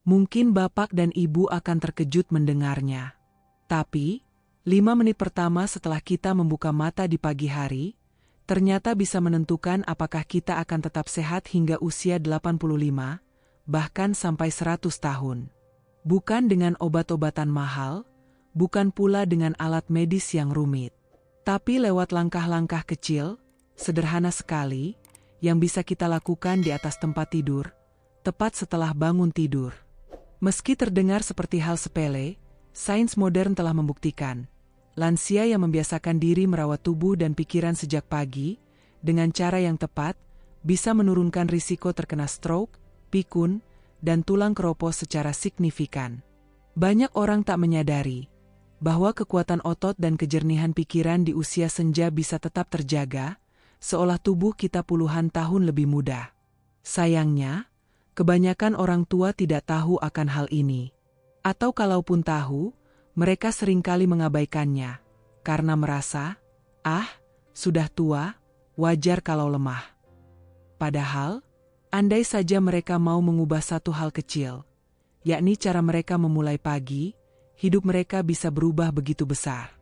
Mungkin bapak dan ibu akan terkejut mendengarnya. Tapi, 5 menit pertama setelah kita membuka mata di pagi hari, ternyata bisa menentukan apakah kita akan tetap sehat hingga usia 85, bahkan sampai 100 tahun. Bukan dengan obat-obatan mahal, bukan pula dengan alat medis yang rumit. Tapi lewat langkah-langkah kecil, sederhana sekali, yang bisa kita lakukan di atas tempat tidur, tepat setelah bangun tidur. Meski terdengar seperti hal sepele, sains modern telah membuktikan, lansia yang membiasakan diri merawat tubuh dan pikiran sejak pagi, dengan cara yang tepat, bisa menurunkan risiko terkena stroke, pikun, dan tulang keropos secara signifikan. Banyak orang tak menyadari bahwa kekuatan otot dan kejernihan pikiran di usia senja bisa tetap terjaga, seolah tubuh kita puluhan tahun lebih muda. Sayangnya, kebanyakan orang tua tidak tahu akan hal ini. Atau kalaupun tahu, mereka seringkali mengabaikannya, karena merasa, sudah tua, wajar kalau lemah. Padahal, andai saja mereka mau mengubah satu hal kecil, yakni cara mereka memulai pagi, hidup mereka bisa berubah begitu besar.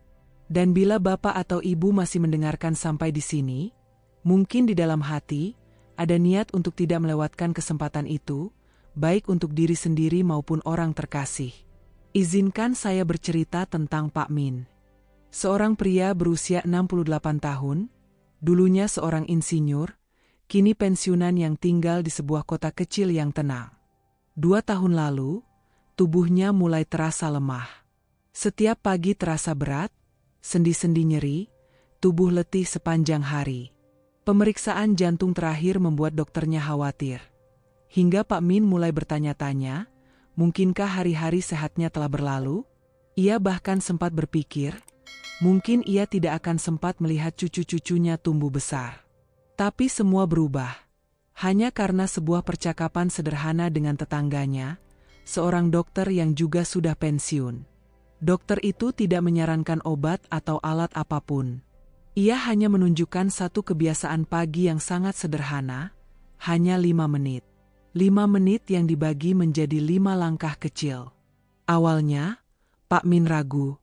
Dan bila bapak atau ibu masih mendengarkan sampai di sini, mungkin di dalam hati, ada niat untuk tidak melewatkan kesempatan itu, baik untuk diri sendiri maupun orang terkasih. Izinkan saya bercerita tentang Pak Min. Seorang pria berusia 68 tahun, dulunya seorang insinyur, kini pensiunan yang tinggal di sebuah kota kecil yang tenang. 2 tahun lalu, tubuhnya mulai terasa lemah. Setiap pagi terasa berat, sendi-sendi nyeri, tubuh letih sepanjang hari. Pemeriksaan jantung terakhir membuat dokternya khawatir. Hingga Pak Min mulai bertanya-tanya, mungkinkah hari-hari sehatnya telah berlalu? Ia bahkan sempat berpikir, mungkin ia tidak akan sempat melihat cucu-cucunya tumbuh besar. Tapi semua berubah. Hanya karena sebuah percakapan sederhana dengan tetangganya, seorang dokter yang juga sudah pensiun. Dokter itu tidak menyarankan obat atau alat apapun. Ia hanya menunjukkan satu kebiasaan pagi yang sangat sederhana, hanya 5 menit. 5 menit yang dibagi menjadi 5 langkah kecil. Awalnya, Pak Min ragu.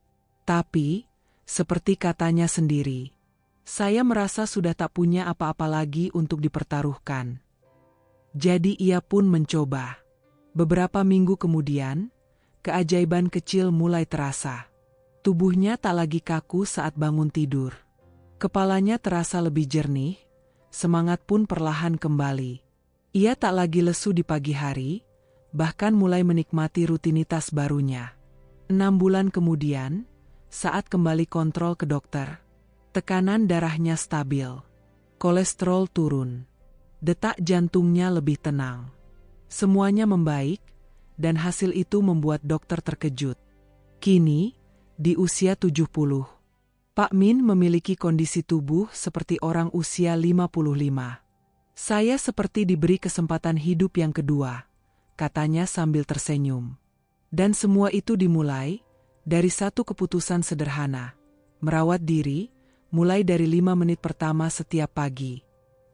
Tapi, seperti katanya sendiri, saya merasa sudah tak punya apa-apa lagi untuk dipertaruhkan. Jadi ia pun mencoba. Beberapa minggu kemudian, keajaiban kecil mulai terasa. Tubuhnya tak lagi kaku saat bangun tidur. Kepalanya terasa lebih jernih, semangat pun perlahan kembali. Ia tak lagi lesu di pagi hari, bahkan mulai menikmati rutinitas barunya. 6 bulan kemudian, saat kembali kontrol ke dokter, tekanan darahnya stabil, kolesterol turun, detak jantungnya lebih tenang. Semuanya membaik, dan hasil itu membuat dokter terkejut. Kini, di usia 70, Pak Min memiliki kondisi tubuh seperti orang usia 55. Saya seperti diberi kesempatan hidup yang kedua, katanya sambil tersenyum. Dan semua itu dimulai dari satu keputusan sederhana, merawat diri, mulai dari 5 menit pertama setiap pagi.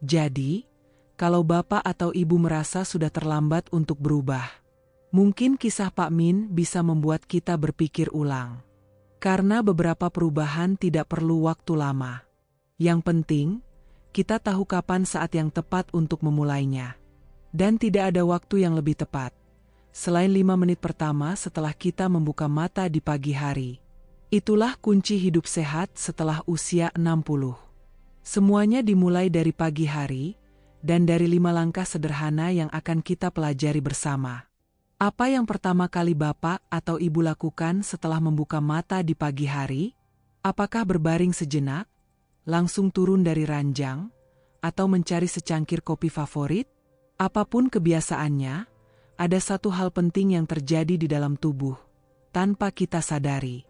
Jadi, kalau bapak atau ibu merasa sudah terlambat untuk berubah, mungkin kisah Pak Min bisa membuat kita berpikir ulang. Karena beberapa perubahan tidak perlu waktu lama. Yang penting, kita tahu kapan saat yang tepat untuk memulainya. Dan tidak ada waktu yang lebih tepat, selain 5 menit pertama setelah kita membuka mata di pagi hari. Itulah kunci hidup sehat setelah usia 60. Semuanya dimulai dari pagi hari, dan dari 5 langkah sederhana yang akan kita pelajari bersama. Apa yang pertama kali bapak atau ibu lakukan setelah membuka mata di pagi hari? Apakah berbaring sejenak, langsung turun dari ranjang, atau mencari secangkir kopi favorit? Apapun kebiasaannya, ada satu hal penting yang terjadi di dalam tubuh, tanpa kita sadari.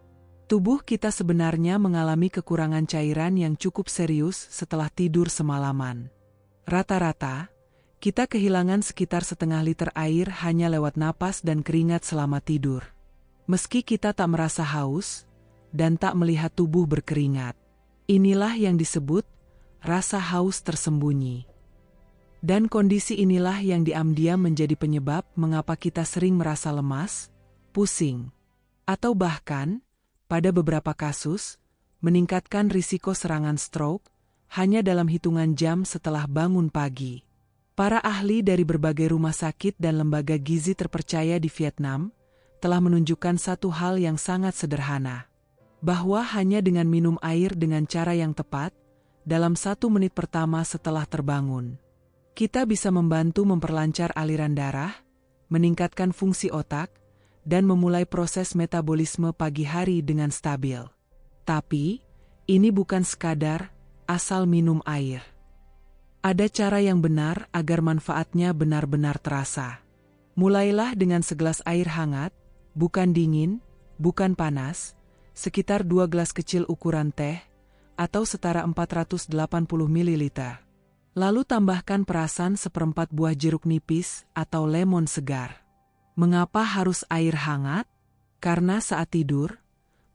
Tubuh kita sebenarnya mengalami kekurangan cairan yang cukup serius setelah tidur semalaman. Rata-rata, kita kehilangan sekitar setengah liter air hanya lewat napas dan keringat selama tidur. Meski kita tak merasa haus, dan tak melihat tubuh berkeringat. Inilah yang disebut rasa haus tersembunyi. Dan kondisi inilah yang diam-diam menjadi penyebab mengapa kita sering merasa lemas, pusing, atau bahkan, pada beberapa kasus, meningkatkan risiko serangan stroke hanya dalam hitungan jam setelah bangun pagi. Para ahli dari berbagai rumah sakit dan lembaga gizi terpercaya di Vietnam telah menunjukkan satu hal yang sangat sederhana, bahwa hanya dengan minum air dengan cara yang tepat, dalam 1 menit pertama setelah terbangun, kita bisa membantu memperlancar aliran darah, meningkatkan fungsi otak, dan memulai proses metabolisme pagi hari dengan stabil. Tapi, ini bukan sekadar asal minum air. Ada cara yang benar agar manfaatnya benar-benar terasa. Mulailah dengan segelas air hangat, bukan dingin, bukan panas, sekitar 2 gelas kecil ukuran teh, atau setara 480 ml. Lalu tambahkan perasan 1/4 buah jeruk nipis atau lemon segar. Mengapa harus air hangat? Karena saat tidur,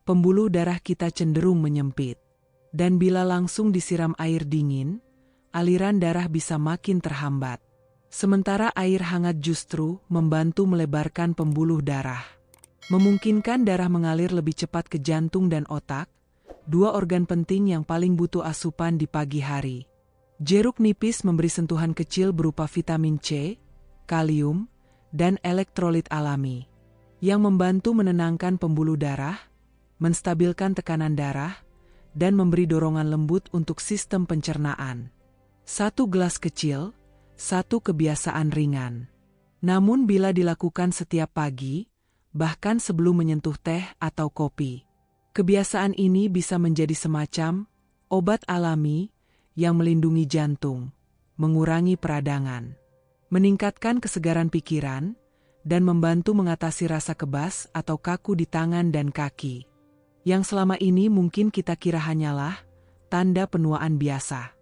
pembuluh darah kita cenderung menyempit. Dan bila langsung disiram air dingin, aliran darah bisa makin terhambat. Sementara air hangat justru membantu melebarkan pembuluh darah, memungkinkan darah mengalir lebih cepat ke jantung dan otak, 2 organ penting yang paling butuh asupan di pagi hari. Jeruk nipis memberi sentuhan kecil berupa vitamin C, kalium, dan elektrolit alami, yang membantu menenangkan pembuluh darah, menstabilkan tekanan darah, dan memberi dorongan lembut untuk sistem pencernaan. 1 gelas kecil, 1 kebiasaan ringan. Namun bila dilakukan setiap pagi, bahkan sebelum menyentuh teh atau kopi, kebiasaan ini bisa menjadi semacam obat alami yang melindungi jantung, mengurangi peradangan, meningkatkan kesegaran pikiran, dan membantu mengatasi rasa kebas atau kaku di tangan dan kaki, yang selama ini mungkin kita kira hanyalah tanda penuaan biasa.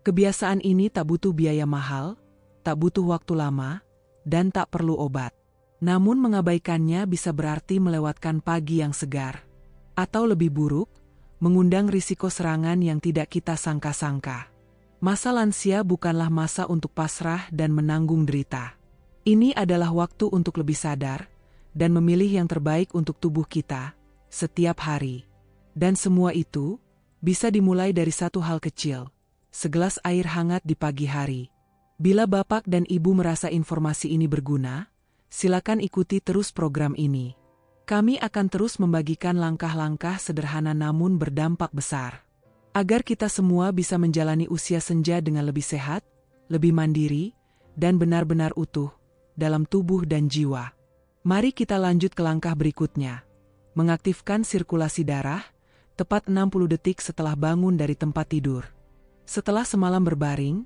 Kebiasaan ini tak butuh biaya mahal, tak butuh waktu lama, dan tak perlu obat. Namun mengabaikannya bisa berarti melewatkan pagi yang segar, atau lebih buruk, mengundang risiko serangan yang tidak kita sangka-sangka. Masa lansia bukanlah masa untuk pasrah dan menanggung derita. Ini adalah waktu untuk lebih sadar dan memilih yang terbaik untuk tubuh kita setiap hari. Dan semua itu bisa dimulai dari satu hal kecil, segelas air hangat di pagi hari. Bila Bapak dan Ibu merasa informasi ini berguna, silakan ikuti terus program ini. Kami akan terus membagikan langkah-langkah sederhana namun berdampak besar, agar kita semua bisa menjalani usia senja dengan lebih sehat, lebih mandiri, dan benar-benar utuh dalam tubuh dan jiwa. Mari kita lanjut ke langkah berikutnya. Mengaktifkan sirkulasi darah, tepat 60 detik setelah bangun dari tempat tidur. Setelah semalam berbaring,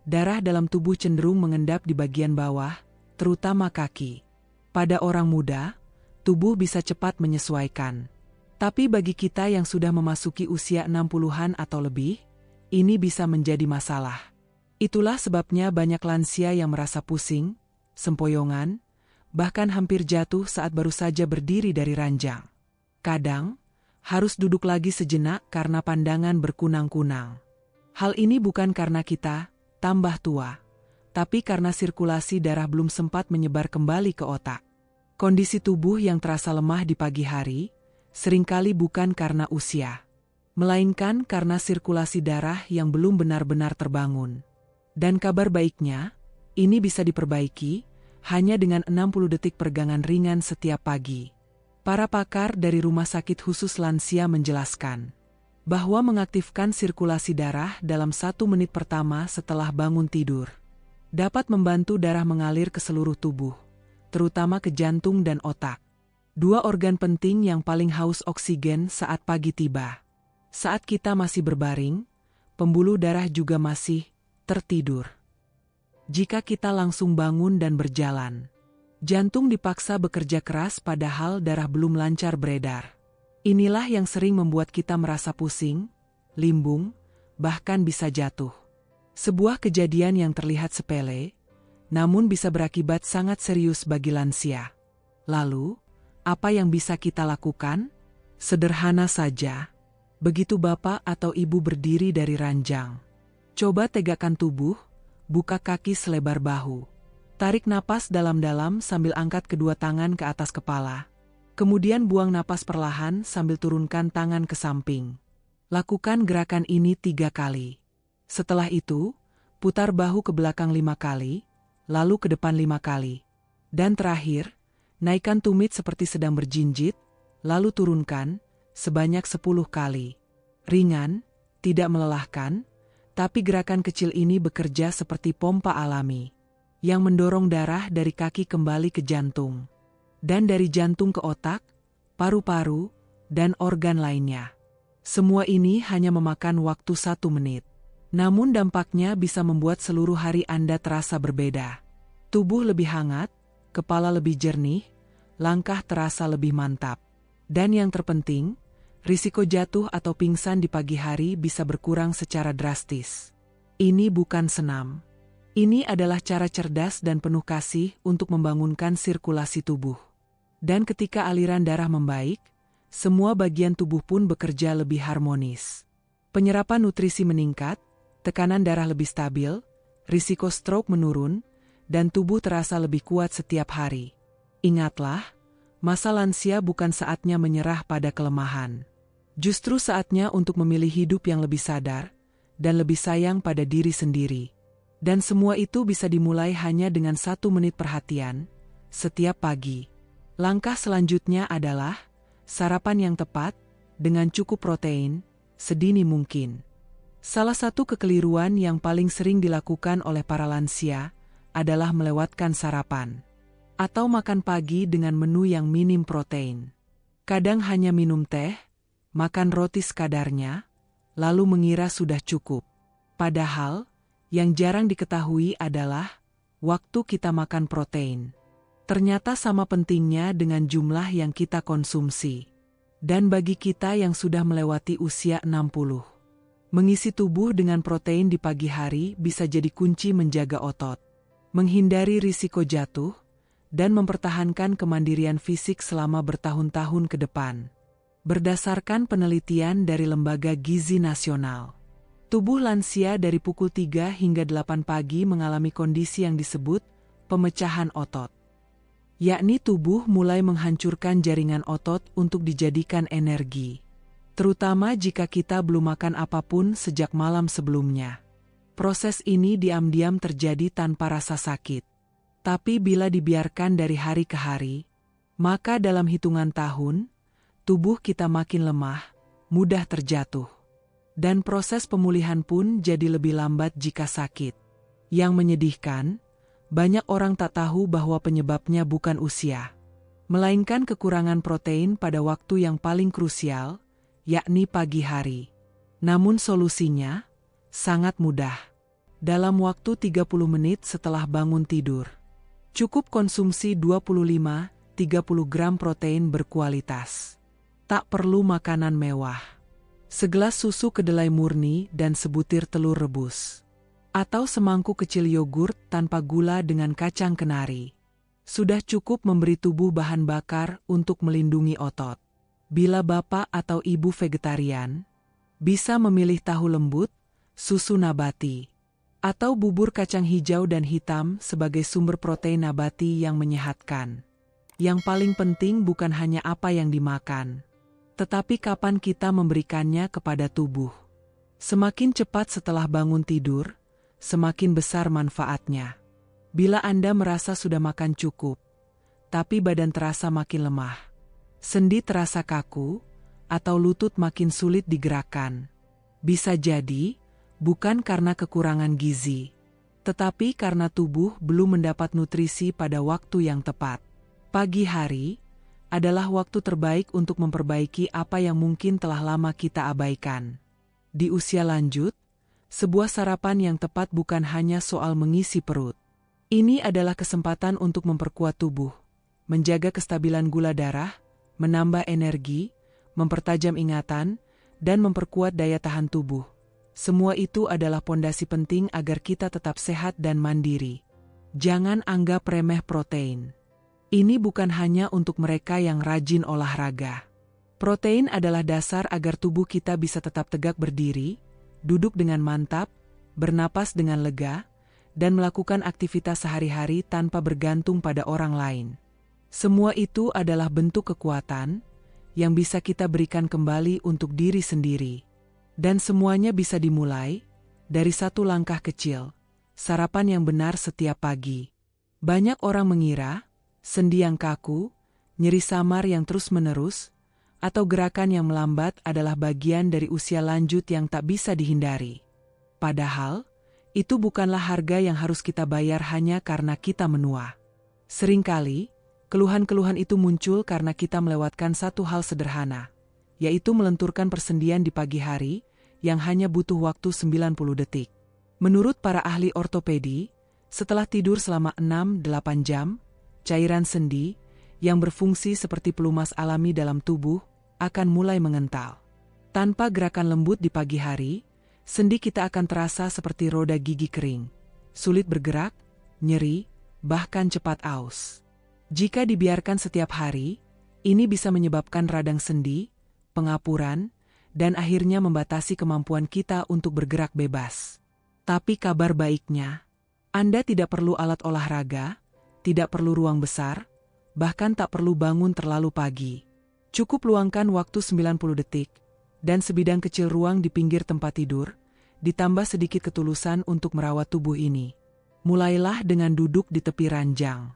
darah dalam tubuh cenderung mengendap di bagian bawah, terutama kaki. Pada orang muda, tubuh bisa cepat menyesuaikan. Tapi bagi kita yang sudah memasuki usia 60-an atau lebih, ini bisa menjadi masalah. Itulah sebabnya banyak lansia yang merasa pusing, sempoyongan, bahkan hampir jatuh saat baru saja berdiri dari ranjang. Kadang, harus duduk lagi sejenak karena pandangan berkunang-kunang. Hal ini bukan karena kita tambah tua, tapi karena sirkulasi darah belum sempat menyebar kembali ke otak. Kondisi tubuh yang terasa lemah di pagi hari, seringkali bukan karena usia, melainkan karena sirkulasi darah yang belum benar-benar terbangun. Dan kabar baiknya, ini bisa diperbaiki hanya dengan 60 detik peregangan ringan setiap pagi. Para pakar dari Rumah Sakit Khusus Lansia menjelaskan bahwa mengaktifkan sirkulasi darah dalam 1 menit pertama setelah bangun tidur dapat membantu darah mengalir ke seluruh tubuh, terutama ke jantung dan otak. 2 organ penting yang paling haus oksigen saat pagi tiba. Saat kita masih berbaring, pembuluh darah juga masih tertidur. Jika kita langsung bangun dan berjalan, jantung dipaksa bekerja keras padahal darah belum lancar beredar. Inilah yang sering membuat kita merasa pusing, limbung, bahkan bisa jatuh. Sebuah kejadian yang terlihat sepele, namun bisa berakibat sangat serius bagi lansia. Lalu, apa yang bisa kita lakukan? Sederhana saja. Begitu Bapak atau Ibu berdiri dari ranjang, coba tegakkan tubuh, buka kaki selebar bahu. Tarik napas dalam-dalam sambil angkat kedua tangan ke atas kepala. Kemudian buang napas perlahan sambil turunkan tangan ke samping. Lakukan gerakan ini 3 kali. Setelah itu, putar bahu ke belakang 5 kali, lalu ke depan 5 kali. Dan terakhir, naikkan tumit seperti sedang berjinjit, lalu turunkan sebanyak 10 kali. Ringan, tidak melelahkan, tapi gerakan kecil ini bekerja seperti pompa alami yang mendorong darah dari kaki kembali ke jantung, dan dari jantung ke otak, paru-paru, dan organ lainnya. Semua ini hanya memakan waktu 1 menit. Namun dampaknya bisa membuat seluruh hari Anda terasa berbeda. Tubuh lebih hangat, kepala lebih jernih, langkah terasa lebih mantap. Dan yang terpenting, risiko jatuh atau pingsan di pagi hari bisa berkurang secara drastis. Ini bukan senam. Ini adalah cara cerdas dan penuh kasih untuk membangunkan sirkulasi tubuh. Dan ketika aliran darah membaik, semua bagian tubuh pun bekerja lebih harmonis. Penyerapan nutrisi meningkat, tekanan darah lebih stabil, risiko stroke menurun, dan tubuh terasa lebih kuat setiap hari. Ingatlah, masa lansia bukan saatnya menyerah pada kelemahan. Justru saatnya untuk memilih hidup yang lebih sadar dan lebih sayang pada diri sendiri. Dan semua itu bisa dimulai hanya dengan 1 menit perhatian setiap pagi. Langkah selanjutnya adalah sarapan yang tepat dengan cukup protein sedini mungkin. Salah satu kekeliruan yang paling sering dilakukan oleh para lansia adalah melewatkan sarapan atau makan pagi dengan menu yang minim protein. Kadang hanya minum teh, makan roti sekadarnya, lalu mengira sudah cukup. Padahal, yang jarang diketahui adalah waktu kita makan protein. Ternyata sama pentingnya dengan jumlah yang kita konsumsi. Dan bagi kita yang sudah melewati usia 60, mengisi tubuh dengan protein di pagi hari bisa jadi kunci menjaga otot, menghindari risiko jatuh, dan mempertahankan kemandirian fisik selama bertahun-tahun ke depan. Berdasarkan penelitian dari Lembaga Gizi Nasional, tubuh lansia dari pukul 3 hingga 8 pagi mengalami kondisi yang disebut pemecahan otot. Yakni tubuh mulai menghancurkan jaringan otot untuk dijadikan energi. Terutama jika kita belum makan apapun sejak malam sebelumnya. Proses ini diam-diam terjadi tanpa rasa sakit. Tapi bila dibiarkan dari hari ke hari, maka dalam hitungan tahun, tubuh kita makin lemah, mudah terjatuh. Dan proses pemulihan pun jadi lebih lambat jika sakit. Yang menyedihkan, banyak orang tak tahu bahwa penyebabnya bukan usia, melainkan kekurangan protein pada waktu yang paling krusial, yakni pagi hari. Namun solusinya sangat mudah. Dalam waktu 30 menit setelah bangun tidur, cukup konsumsi 25-30 gram protein berkualitas. Tak perlu makanan mewah. Segelas susu kedelai murni dan sebutir telur rebus. Atau semangkuk kecil yogurt tanpa gula dengan kacang kenari. Sudah cukup memberi tubuh bahan bakar untuk melindungi otot. Bila bapak atau ibu vegetarian, bisa memilih tahu lembut, susu nabati, atau bubur kacang hijau dan hitam sebagai sumber protein nabati yang menyehatkan. Yang paling penting bukan hanya apa yang dimakan, tetapi kapan kita memberikannya kepada tubuh. Semakin cepat setelah bangun tidur, semakin besar manfaatnya. Bila Anda merasa sudah makan cukup, tapi badan terasa makin lemah, sendi terasa kaku, atau lutut makin sulit digerakkan, bisa jadi bukan karena kekurangan gizi, tetapi karena tubuh belum mendapat nutrisi pada waktu yang tepat. Pagi hari adalah waktu terbaik untuk memperbaiki apa yang mungkin telah lama kita abaikan. Di usia lanjut, sebuah sarapan yang tepat bukan hanya soal mengisi perut. Ini adalah kesempatan untuk memperkuat tubuh, menjaga kestabilan gula darah, menambah energi, mempertajam ingatan, dan memperkuat daya tahan tubuh. Semua itu adalah pondasi penting agar kita tetap sehat dan mandiri. Jangan anggap remeh protein. Ini bukan hanya untuk mereka yang rajin olahraga. Protein adalah dasar agar tubuh kita bisa tetap tegak berdiri, duduk dengan mantap, bernapas dengan lega, dan melakukan aktivitas sehari-hari tanpa bergantung pada orang lain. Semua itu adalah bentuk kekuatan yang bisa kita berikan kembali untuk diri sendiri. Dan semuanya bisa dimulai dari satu langkah kecil, sarapan yang benar setiap pagi. Banyak orang mengira sendi yang kaku, nyeri samar yang terus-menerus, atau gerakan yang melambat adalah bagian dari usia lanjut yang tak bisa dihindari. Padahal, itu bukanlah harga yang harus kita bayar hanya karena kita menua. Seringkali, keluhan-keluhan itu muncul karena kita melewatkan satu hal sederhana, yaitu melenturkan persendian di pagi hari yang hanya butuh waktu 90 detik. Menurut para ahli ortopedi, setelah tidur selama 6-8 jam, cairan sendi yang berfungsi seperti pelumas alami dalam tubuh akan mulai mengental. Tanpa gerakan lembut di pagi hari, sendi kita akan terasa seperti roda gigi kering, sulit bergerak, nyeri, bahkan cepat aus. Jika dibiarkan setiap hari, ini bisa menyebabkan radang sendi, pengapuran, dan akhirnya membatasi kemampuan kita untuk bergerak bebas. Tapi kabar baiknya, Anda tidak perlu alat olahraga, tidak perlu ruang besar, bahkan tak perlu bangun terlalu pagi. Cukup luangkan waktu 90 detik, dan sebidang kecil ruang di pinggir tempat tidur, ditambah sedikit ketulusan untuk merawat tubuh ini. Mulailah dengan duduk di tepi ranjang.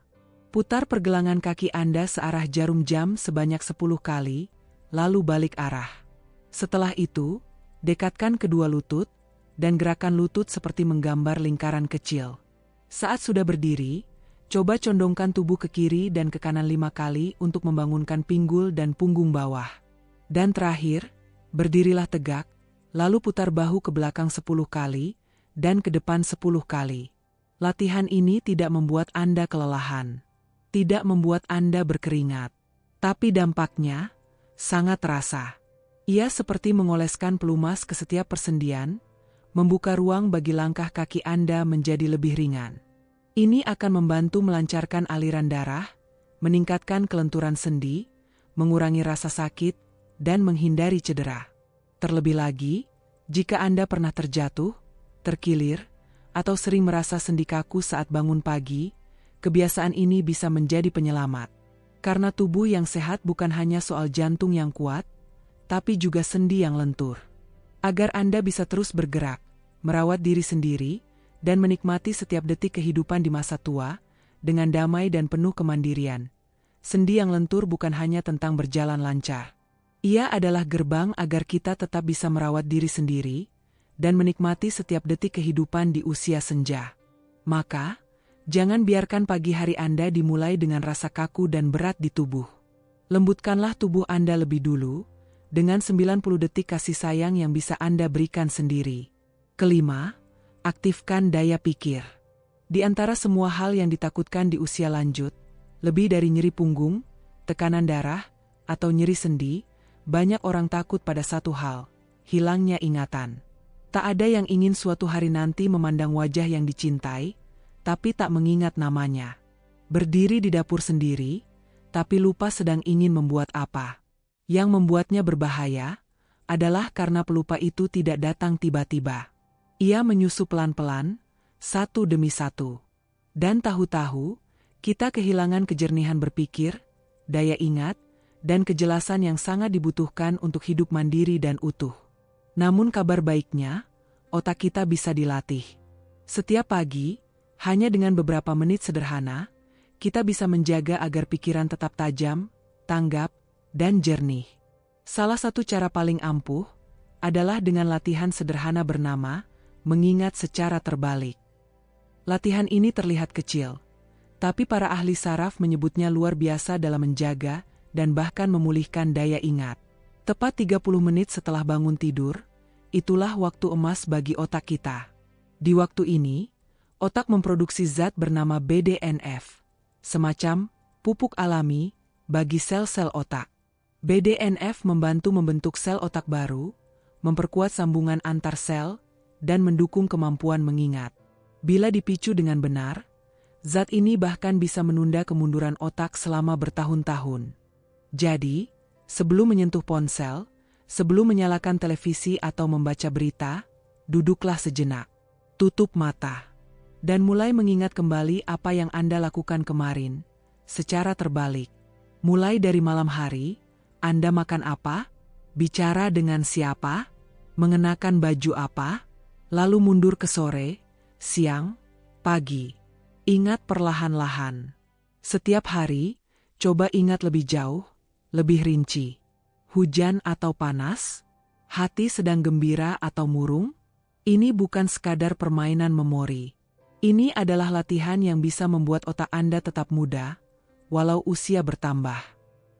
Putar pergelangan kaki Anda searah jarum jam sebanyak 10 kali, lalu balik arah. Setelah itu, dekatkan kedua lutut, dan gerakan lutut seperti menggambar lingkaran kecil. Saat sudah berdiri, coba condongkan tubuh ke kiri dan ke kanan 5 kali untuk membangunkan pinggul dan punggung bawah. Dan terakhir, berdirilah tegak, lalu putar bahu ke belakang 10 kali, dan ke depan 10 kali. Latihan ini tidak membuat Anda kelelahan, tidak membuat Anda berkeringat, tapi dampaknya sangat terasa. Ia seperti mengoleskan pelumas ke setiap persendian, membuka ruang bagi langkah kaki Anda menjadi lebih ringan. Ini akan membantu melancarkan aliran darah, meningkatkan kelenturan sendi, mengurangi rasa sakit, dan menghindari cedera. Terlebih lagi, jika Anda pernah terjatuh, terkilir, atau sering merasa sendi kaku saat bangun pagi, kebiasaan ini bisa menjadi penyelamat. Karena tubuh yang sehat bukan hanya soal jantung yang kuat, tapi juga sendi yang lentur. Agar Anda bisa terus bergerak, merawat diri sendiri, dan menikmati setiap detik kehidupan di masa tua, dengan damai dan penuh kemandirian. Sendi yang lentur bukan hanya tentang berjalan lancar. Ia adalah gerbang agar kita tetap bisa merawat diri sendiri, dan menikmati setiap detik kehidupan di usia senja. Maka, jangan biarkan pagi hari Anda dimulai dengan rasa kaku dan berat di tubuh. Lembutkanlah tubuh Anda lebih dulu, dengan 90 detik kasih sayang yang bisa Anda berikan sendiri. Kelima, aktifkan daya pikir. Di antara semua hal yang ditakutkan di usia lanjut, lebih dari nyeri punggung, tekanan darah, atau nyeri sendi, banyak orang takut pada satu hal, hilangnya ingatan. Tak ada yang ingin suatu hari nanti memandang wajah yang dicintai, tapi tak mengingat namanya. Berdiri di dapur sendiri, tapi lupa sedang ingin membuat apa. Yang membuatnya berbahaya adalah karena pelupa itu tidak datang tiba-tiba. Ia menyusup pelan-pelan, satu demi satu. Dan tahu-tahu, kita kehilangan kejernihan berpikir, daya ingat, dan kejelasan yang sangat dibutuhkan untuk hidup mandiri dan utuh. Namun kabar baiknya, otak kita bisa dilatih. Setiap pagi, hanya dengan beberapa menit sederhana, kita bisa menjaga agar pikiran tetap tajam, tanggap, dan jernih. Salah satu cara paling ampuh adalah dengan latihan sederhana bernama mengingat secara terbalik. Latihan ini terlihat kecil, tapi para ahli saraf menyebutnya luar biasa dalam menjaga dan bahkan memulihkan daya ingat. Tepat 30 menit setelah bangun tidur, itulah waktu emas bagi otak kita. Di waktu ini, otak memproduksi zat bernama BDNF, semacam pupuk alami bagi sel-sel otak. BDNF membantu membentuk sel otak baru, memperkuat sambungan antar sel, dan mendukung kemampuan mengingat. Bila dipicu dengan benar, zat ini bahkan bisa menunda kemunduran otak selama bertahun-tahun. Jadi, sebelum menyentuh ponsel, sebelum menyalakan televisi atau membaca berita, duduklah sejenak. Tutup mata. dan mulai mengingat kembali apa yang Anda lakukan kemarin, secara terbalik. Mulai dari malam hari, Anda makan apa? Bicara dengan siapa? Mengenakan baju apa? Lalu mundur ke sore, siang, pagi. Ingat perlahan-lahan. Setiap hari, coba ingat lebih jauh, lebih rinci. Hujan atau panas? Hati sedang gembira atau murung? Ini bukan sekadar permainan memori. Ini adalah latihan yang bisa membuat otak Anda tetap muda, walau usia bertambah.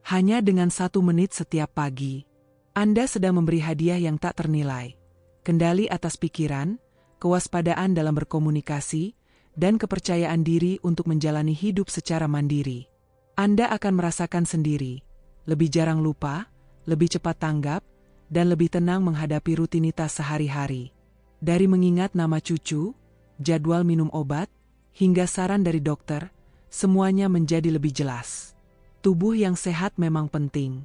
Hanya dengan 1 menit setiap pagi, Anda sedang memberi hadiah yang tak ternilai. Kendali atas pikiran, kewaspadaan dalam berkomunikasi, dan kepercayaan diri untuk menjalani hidup secara mandiri. Anda akan merasakan sendiri, lebih jarang lupa, lebih cepat tanggap, dan lebih tenang menghadapi rutinitas sehari-hari. Dari mengingat nama cucu, jadwal minum obat, hingga saran dari dokter, semuanya menjadi lebih jelas. Tubuh yang sehat memang penting,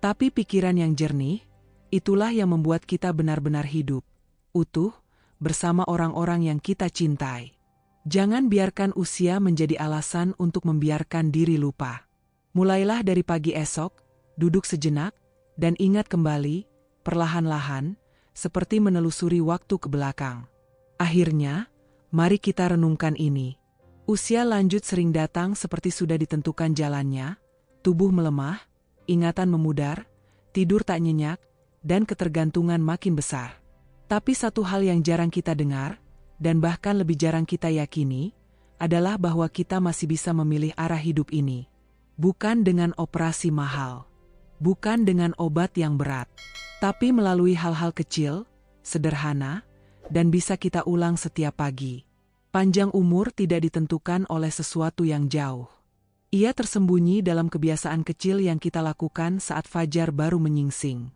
tapi pikiran yang jernih, itulah yang membuat kita benar-benar hidup, utuh, bersama orang-orang yang kita cintai. Jangan biarkan usia menjadi alasan untuk membiarkan diri lupa. Mulailah dari pagi esok, duduk sejenak, dan ingat kembali, perlahan-lahan, seperti menelusuri waktu ke belakang. Akhirnya, mari kita renungkan ini. Usia lanjut sering datang seperti sudah ditentukan jalannya, tubuh melemah, ingatan memudar, tidur tak nyenyak, dan ketergantungan makin besar. Tapi satu hal yang jarang kita dengar, dan bahkan lebih jarang kita yakini, adalah bahwa kita masih bisa memilih arah hidup ini. Bukan dengan operasi mahal, bukan dengan obat yang berat, tapi melalui hal-hal kecil, sederhana, dan bisa kita ulang setiap pagi. Panjang umur tidak ditentukan oleh sesuatu yang jauh. Ia tersembunyi dalam kebiasaan kecil yang kita lakukan saat fajar baru menyingsing.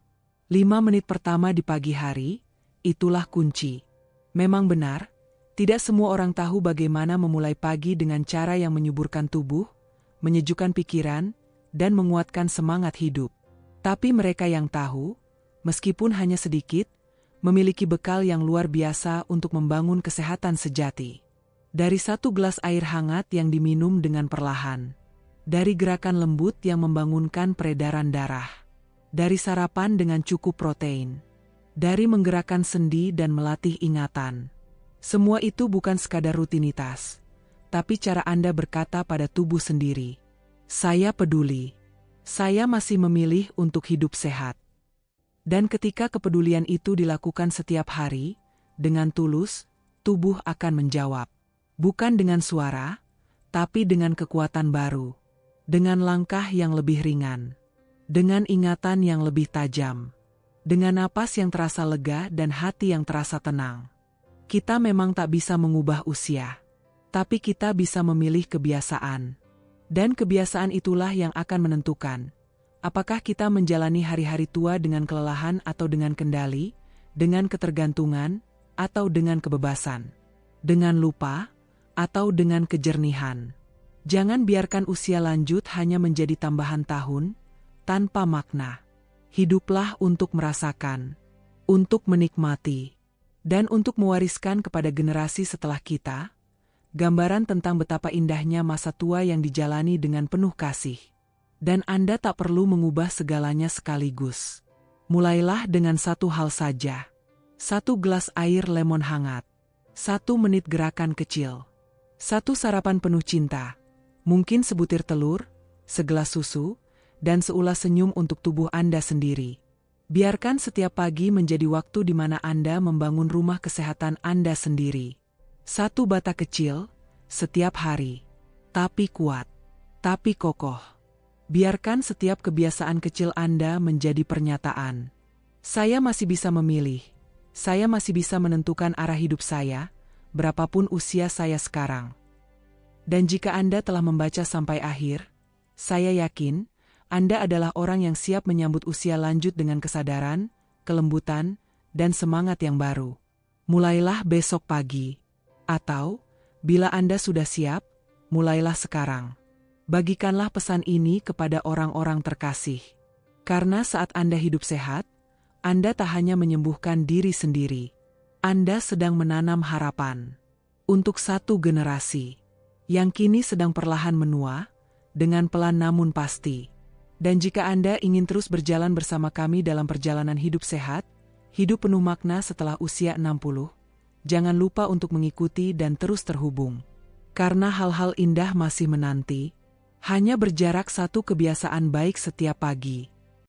5 menit pertama di pagi hari, itulah kunci. Memang benar, tidak semua orang tahu bagaimana memulai pagi dengan cara yang menyuburkan tubuh, menyejukkan pikiran, dan menguatkan semangat hidup. Tapi mereka yang tahu, meskipun hanya sedikit, memiliki bekal yang luar biasa untuk membangun kesehatan sejati. Dari 1 gelas air hangat yang diminum dengan perlahan. Dari gerakan lembut yang membangunkan peredaran darah. Dari sarapan dengan cukup protein. Dari menggerakkan sendi dan melatih ingatan. Semua itu bukan sekadar rutinitas, tapi cara Anda berkata pada tubuh sendiri, "Saya peduli. Saya masih memilih untuk hidup sehat." Dan ketika kepedulian itu dilakukan setiap hari, dengan tulus, tubuh akan menjawab. Bukan dengan suara, tapi dengan kekuatan baru. Dengan langkah yang lebih ringan. Dengan ingatan yang lebih tajam. Dengan napas yang terasa lega dan hati yang terasa tenang. Kita memang tak bisa mengubah usia. Tapi kita bisa memilih kebiasaan. Dan kebiasaan itulah yang akan menentukan. Apakah kita menjalani hari-hari tua dengan kelelahan atau dengan kendali, dengan ketergantungan, atau dengan kebebasan, dengan lupa, atau dengan kejernihan. Jangan biarkan usia lanjut hanya menjadi tambahan tahun, tanpa makna. Hiduplah untuk merasakan, untuk menikmati, dan untuk mewariskan kepada generasi setelah kita, gambaran tentang betapa indahnya masa tua yang dijalani dengan penuh kasih. Dan Anda tak perlu mengubah segalanya sekaligus. Mulailah dengan 1 hal saja. 1 gelas air lemon hangat. 1 menit gerakan kecil. 1 sarapan penuh cinta. Mungkin sebutir telur, segelas susu, dan seulas senyum untuk tubuh Anda sendiri. Biarkan setiap pagi menjadi waktu di mana Anda membangun rumah kesehatan Anda sendiri. 1 bata kecil, setiap hari. Tapi kuat. Tapi kokoh. Biarkan setiap kebiasaan kecil Anda menjadi pernyataan. Saya masih bisa memilih. Saya masih bisa menentukan arah hidup saya, berapapun usia saya sekarang. Dan jika Anda telah membaca sampai akhir, saya yakin Anda adalah orang yang siap menyambut usia lanjut dengan kesadaran, kelembutan, dan semangat yang baru. Mulailah besok pagi. Atau, bila Anda sudah siap, mulailah sekarang. Bagikanlah pesan ini kepada orang-orang terkasih. Karena saat Anda hidup sehat, Anda tak hanya menyembuhkan diri sendiri. Anda sedang menanam harapan. untuk satu generasi yang kini sedang perlahan menua, dengan pelan namun pasti. Dan jika Anda ingin terus berjalan bersama kami dalam perjalanan hidup sehat, hidup penuh makna setelah usia 60, jangan lupa untuk mengikuti dan terus terhubung. Karena hal-hal indah masih menanti, hanya berjarak satu kebiasaan baik setiap pagi.